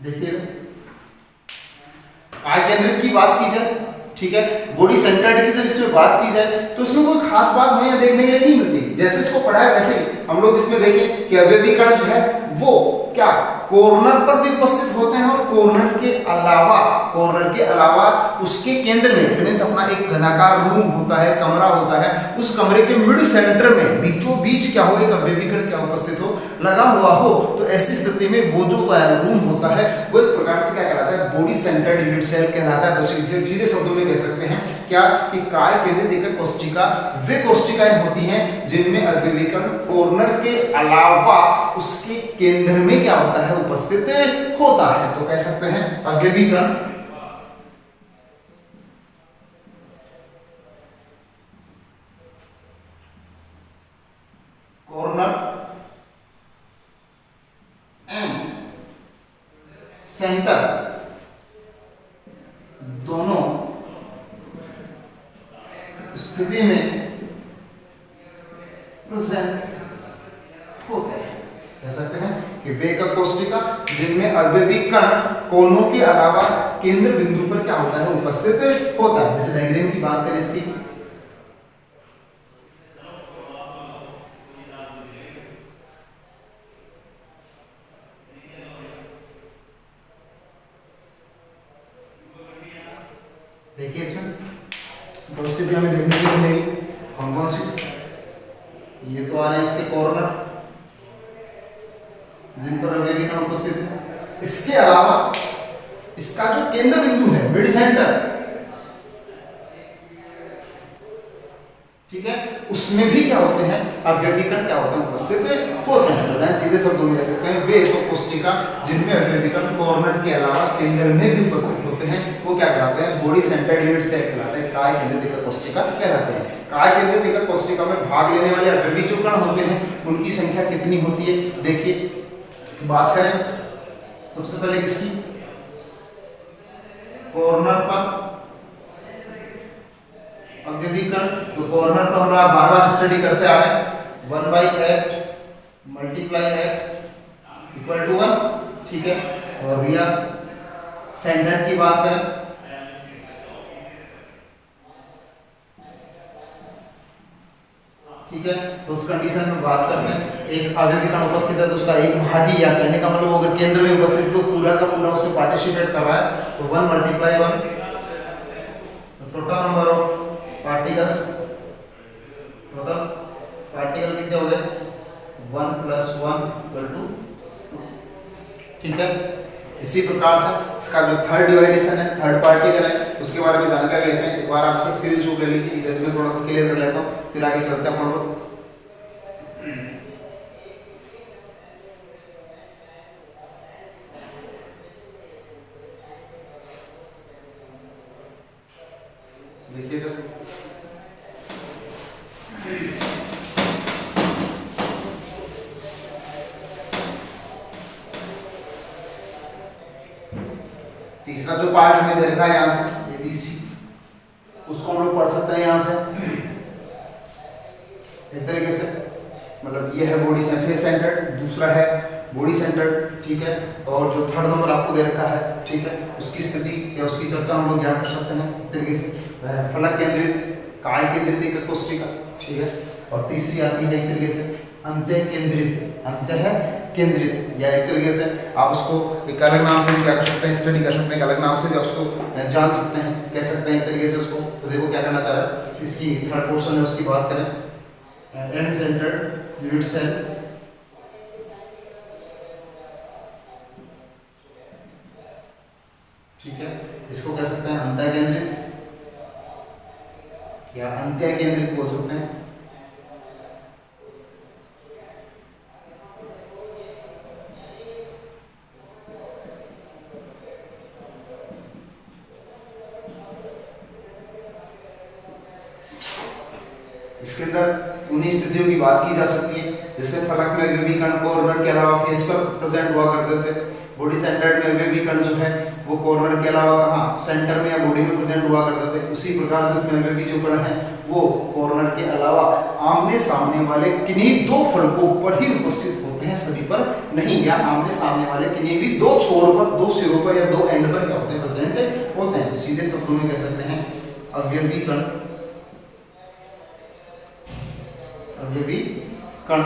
देखिए काय केंद्रित की बात की जाए, ठीक है, बॉडी सेंटर्ड की जब इसमें बात की जाए तो इसमें कोई खास बात हमें यहाँ देखने के लिए नहीं मिलती। जैसे इसको पढ़ा है वैसे ही हम लोग इसमें देखें कि अवयवी कण जो है वो क्या कॉर्नर पर भी उपस्थित होते हैं और कॉर्नर के अलावा उसके केंद्र में, मींस अपना एक घनाकार रूम होता है, कमरा होता है, उस कमरे के मिड सेंटर में बीचों बीच क्या हो, एक अवयवी कण क्या उपस्थित हो, लगा हुआ हो। तो ऐसी स्थिति में वो जो रूम होता है वो एक प्रकार से क्या कहलाता है, बॉडी सेंटर्ड यूनिट सेल कहलाता है। तो सीधे शब्दों में कह सकते हैं क्या कि काय केंद्रित एकक कोशिका वे कोशिकाएं होती हैं जिनमें अवयवी कण कॉर्नर के अलावा उसके केंद्र में क्या होता है, उपस्थित होता है। तो कह सकते हैं अवयवी कण कॉर्नर एंड सेंटर दोनों स्थिति में प्रेजेंट होते हैं। कह सकते हैं कि वे एकक कोशिका जिनमें अवयवी कण कोनों के अलावा केंद्र बिंदु पर क्या होता है, उपस्थित होता है। जैसे डायग्राम की बात करें इसकी, देखिए इसमें दो स्थिति हमें देखने को मिलेगी। कौन कौन सी, ये तो आ रहे हैं इसके कॉर्नर जिन पर अवयवी कण उपस्थित है। इसके अलावा इसका जो केंद्र बिंदु है, मिड सेंटर, ठीक है, उसमें भी क्या होते हैं, अवयवी कण क्या होते हैं, उपस्थित होते हैं। तो सीधे शब्दों में कह सकते हैं वे तो कोशिका जिनमें अवयवी कण कॉर्नर के अलावा केंद्र में भी उपस्थित होते हैं वो क्या कहलाते हैं, बॉडी सेंटर्ड यूनिट सेल कहलाते हैं, काय केंद्रित एकक कोशिका कहलाते हैं। काय केंद्रित एकक कोशिका में भाग लेने वाले अवयवी जो कण होते हैं उनकी संख्या कितनी होती है। देखिए बात करें सबसे पहले किसकी, कॉर्नर पर अवयवी कण। तो कॉर्नर पर हम लोग बार बार स्टडी करते आ रहे हैं, 1/8 × 8 = 1, ठीक है। और भैया सेंटर की बात करें ठीक है। तो उस कंडीशन में बात करते हैं, एक अवयवी कण उपस्थित है तो उसका एक भागी, या कहने का मतलब अगर केंद्र में उपस्थित तो पूरा का पूरा उसमें पार्टिसिपेट कर रहा है, तो 1 multiply 1, total number of particles, total particle कितने हो गए 1 + 1 = 2। ठीक है। इसी प्रकार से इसका जो थर्ड डिवाइडेशन है, थर्ड पार्टिकल है, उसके बारे में जानकारी लेते हैं। एक बार आप इसका स्क्रीनशॉट ले लीजिए, इधर से मैं थोड़ा सा क्लियर कर लेता हूँ, फिर आगे चलते हैं अपन लोग। देखिए इधर तीसरा जो पार्ट हमें दे रखा है यहाँ से ABC, उसको हम लोग पढ़ सकते हैं यहाँ से एक तरीके से, मतलब ये है बॉडी फेस सेंटर्ड, दूसरा है बॉडी सेंटर्ड। ठीक है। और जो थर्ड नंबर आपको दे रखा है, ठीक है, उसकी स्थिति या उसकी चर्चा हम लोग यहाँ कर सकते हैं एक तरीके से, फलक केंद्रित, काय केंद्रित एक कोष्ठिका। ठीक है। और तीसरी आती है एक तरीके से अंत्य केंद्रित, अंत्य केंद्रित, या एक तरीके से आप उसको एक अलग नाम से भी क्या कर सकते हैं, स्टडी कर सकते हैं, एक अलग नाम से भी आप उसको जान सकते हैं, कह सकते हैं एक तरीके से उसको। तो देखो क्या करना चाह रहा है, इसकी थर्ड पोर्शन है उसकी बात करें, एंड सेंटर्ड यूनिट सेल, ठीक है, इसको कह सकते हैं अंतः केंद्रित या अंत्य केंद्रित बोल सकते हैं। इसके अंदर उन्हीं स्थितियों की बात की जा सकती है, जैसे फलक में अवयवी कण कॉर्नर के अलावा फेस पर प्रेजेंट हुआ करते थे। बॉडी सेंटर्ड में अवयवी कण जो है वो कॉर्नर के अलावा कहाँ, सेंटर में या बॉडी में प्रेजेंट हुआ करते थे। उसी प्रकार से इसमें अवयवी जो कण है वो कॉर्नर के अलावा आमने सामने वाले किन्हीं दो फलकों पर ही उपस्थित होते हैं, सभी पर नहीं, या आमने सामने वाले किन्हीं भी दो छोर पर, दो सिरों पर या दो एंड पर क्या होते हैं, प्रेजेंट होते हैं। सीधे शब्दों में कह सकते हैं अवयवी कण, अवयवी कण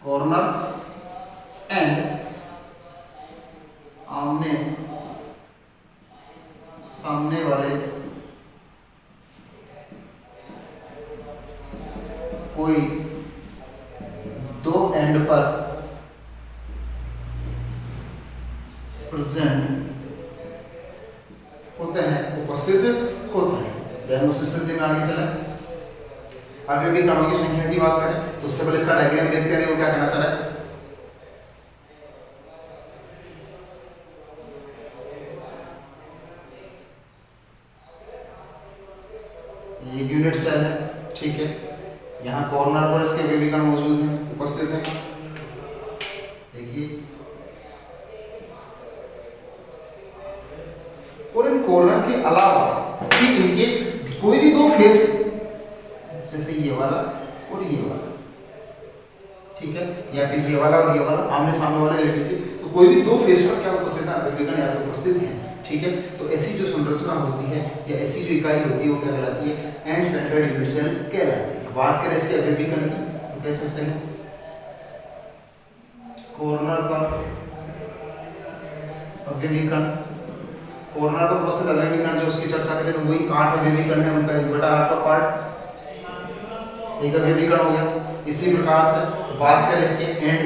कॉर्नर एंड आमने सामने वाले कोई दो एंड पर प्रेजेंट होते हैं, उपस्थित होते हैं। जब उस स्थिति में आगे चलें, अवयवी कणों की संख्या की बात करें तो उससे पहले इसका डायग्राम देखते हैं, वो क्या कहना चाह रहा है। ये यूनिट सेल है, ठीक है, यहाँ कॉर्नर पर इसके अवयवी कण मौजूद हैं, उपस्थित हैं। देखिए, और इन कॉर्नर के अलावा भी इनके कोई भी दो फेस, जैसे ये वाला और ये वाला, ठीक है, या फिर ये वाला और ये वाला आमने सामने वाले ले लीजिए, तो कोई भी दो फेस पर क्या उपस्थित है, अवयवी कण यहाँ पे उपस्थित हैं। ठीक है। तो ऐसी जो संरचना होती है या ऐसी जो इकाई होती है वो क्या कहलाती है, एंड सेंटर्ड यूनिट सेल कहलाती है। बात करें इसके अवयवी कण की तो कह सकते हैं कॉर्नर पर अवयवी कण, कॉर्नर पर उपस्थित अवयवी कण जो उसकी चर्चा करें तो वही 8 अवयवी कण है, उनका 1/8 का पार्ट एक अवयवी कण हो गया। इसी प्रकार से बात करें इसके एंड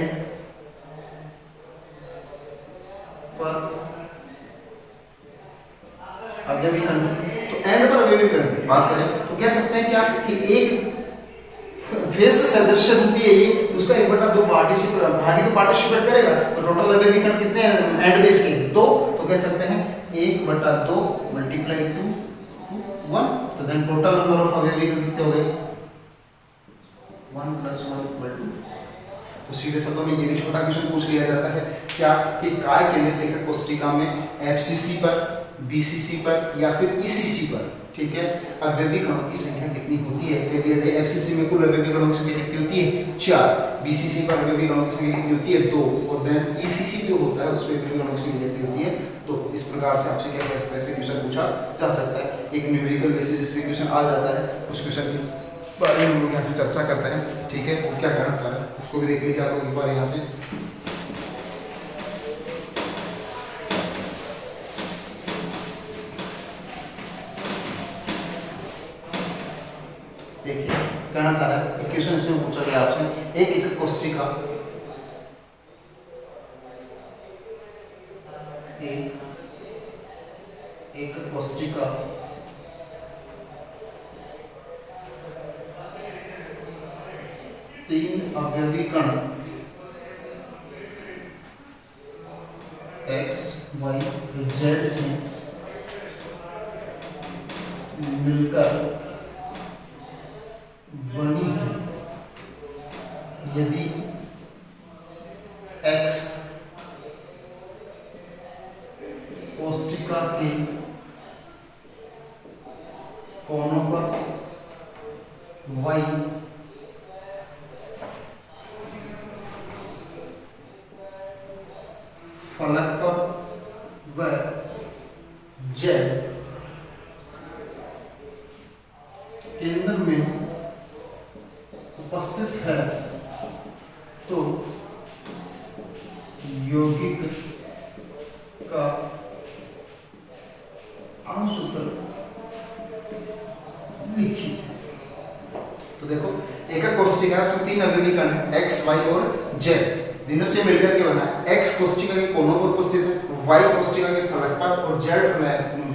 पर अवयवी कण, तो एंड पर अवयवी कण बात करें तो कह सकते हैं क्या कि एक फेस सदृश रूपी है ये, उसका 1/2 पार्टिसिपेट, भागी तो पार्टिसिपेट करेगा, तो टोटल अवयवी कण कितने हैं एंड बेस के 2, तो कह सकते हैं 1/2 × 2 = 1, तो देन टोटल नंबर ऑफ अवयवी कण कितने हो गए 1 + 1 = 2। तो सीधे शब्दों में ये भी छोटा क्वेश्चन पूछ लिया जाता है क्या कि काय केंद्रित एक कोष्ठिका में FCC पर बीसीसी पर या फिर ईसीसी पर, ठीक है। अवयवी कणों की संख्या कितनी होती है, दे दिया गया एफसीसी में कुल अवयवी कणों की संख्या कितनी होती है 4, बीसीसी पर अवयवी कणों की संख्या कितनी होती है 2, और देन ईसीसी जो होता है उसमें अवयवी कणों की संख्या कितनी होती है 2। इस प्रकार से आपसे क्या कह सकते हैं, क्वेश्चन पूछा जा सकता है। एक न्यूमेरिकल बेसिस इस पे क्वेश्चन आ जाता है, उस क्वेश्चन के बारे में हम लोग यहाँ से चर्चा करते हैं, ठीक है। वो क्या कहना चाह रहे हैं उसको भी देख लीजिए आप लोग एक बार यहाँ से। देखिए कहना चाह रहा है, एक क्वेश्चन इसमें पूछा गया आपसे, एक कोष्ठिका एक कोष्ठिका तीन अवयवी कण x, y, z से मिलकर बनी है। यदि x कोष्ठिका के कोनों पर, y फलक पर व z केंद्र में उपस्थित है, तो यौगिक का अणुसूत्र लिखिए। तो देखो एक कोष्ठिका है, उसमें तीन अवयवी कण है x, y और z, तीनों से मिलकर के बना है। x कोष्ठिका के कोनों पर उपस्थित है, y कोष्ठिका के फलक पर और z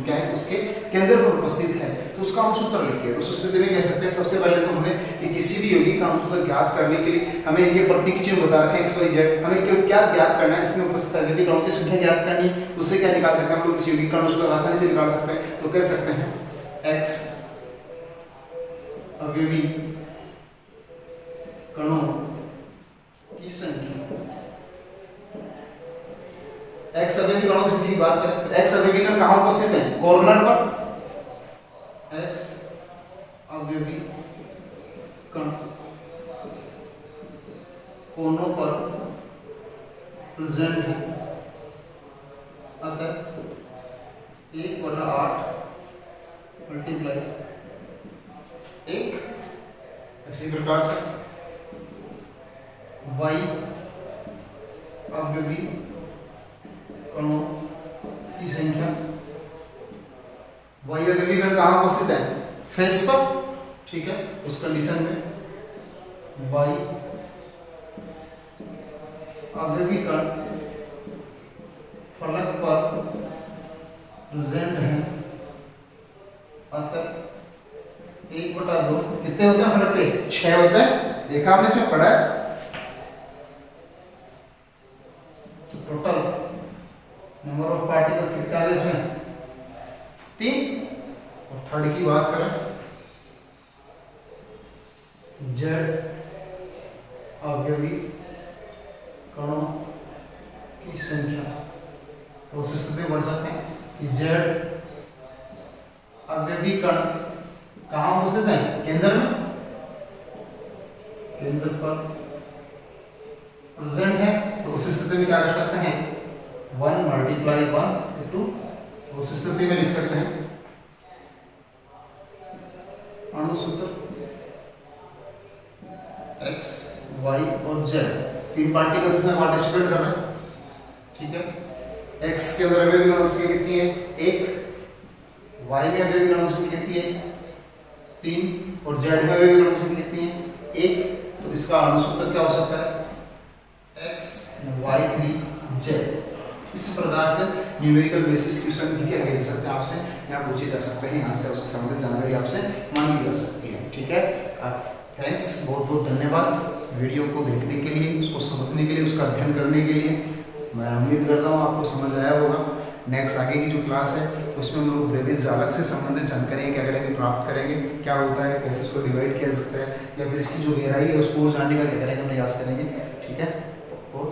क्या है उसके केंद्र पर उपस्थित है, तो उसका अणुसूत्र लिखिए। तो उस स्थिति में कह सकते हैं सबसे पहले तो हमें कि किसी भी यौगिक का अणुसूत्र ज्ञात करने के लिए हमें इनके प्रतीक चिन्ह बता रखे x, y, z, हमें क्यों क्या ज्ञात करना है, इसमें उपस्थित अवयवी कणों की संख्या ज्ञात करनी है। उससे क्या निकाल सकते हैं हम लोग, इस यौगिक का अणुसूत्र आसानी से निकाल सकते हैं। तो कह सकते हैं x अवयवी कणों की संख्या, x अवयवी कणों की संख्या की बात करें तो x अवयवी कण कहां उपस्थित है, कॉर्नर पर। x अवयवी कण कोनों पर प्रेजेंट है, अतः 1/8 मल्टीप्लाई 1। इसी प्रकार से y अवयवी कणों की संख्या, y अवयवी कण कहां उपस्थित है, फेस पर, ठीक है। उस कंडीशन में y अवयवी कण फलक पर प्रेजेंट है, अतः 1/2 कितने होते हैं फलक पे, 6 होते हैं, देखा हमने इसमें पढ़ा है। तो टोटल नंबर ऑफ पार्टिकल्स कितने आ गए इसमें, 3। और थर्ड की बात करें, z अवयवी कणों की संख्या, तो उस स्थिति में बढ़ सकते हैं कि z अवयवी कण कहां उपस्थित है, केंद्र में, केंद्र पर प्रेजेंट है। तो उस स्थिति में क्या कर सकते हैं, 1 × 1 2, उस स्थिति में लिख सकते हैं अणुसूत्र x, y और z, तीन पार्टिकल्स में पार्टिसिपेट कर रहे हैं, ठीक है। x के अंदर अवयवी कणों की संख्या कितनी है, 1, y में अवयवी कणों की संख्या कितनी है, 3, और z में अवयवी कणों की संख्या कितनी है, 1। तो इसका अणुसूत्र क्या हो सकता है, x, y, 3, z। इस प्रकार से न्यूमेरिकल बेसिस क्वेश्चन भी क्या कह सकते हैं आपसे यहाँ पूछे जा सकते हैं, यहाँ से उसके संबंधित जानकारी आपसे मांगी जा सकती है, ठीक है। थैंक्स, बहुत बहुत धन्यवाद वीडियो को देखने के लिए, उसको समझने के लिए, उसका अध्ययन करने के लिए। मैं उम्मीद करता हूँ आपको समझ आया होगा। नेक्स्ट आगे की जो क्लास है उसमें हम लोग ब्रेविज जालक से संबंधित जानकारी क्या करेंगे, प्राप्त करेंगे, क्या होता है, कैसे इसको डिवाइड किया जा सकता है, या फिर इसकी जो गहराई है उसको जानने का क्या करेंगे, हम प्रयास करेंगे, ठीक है। बहुत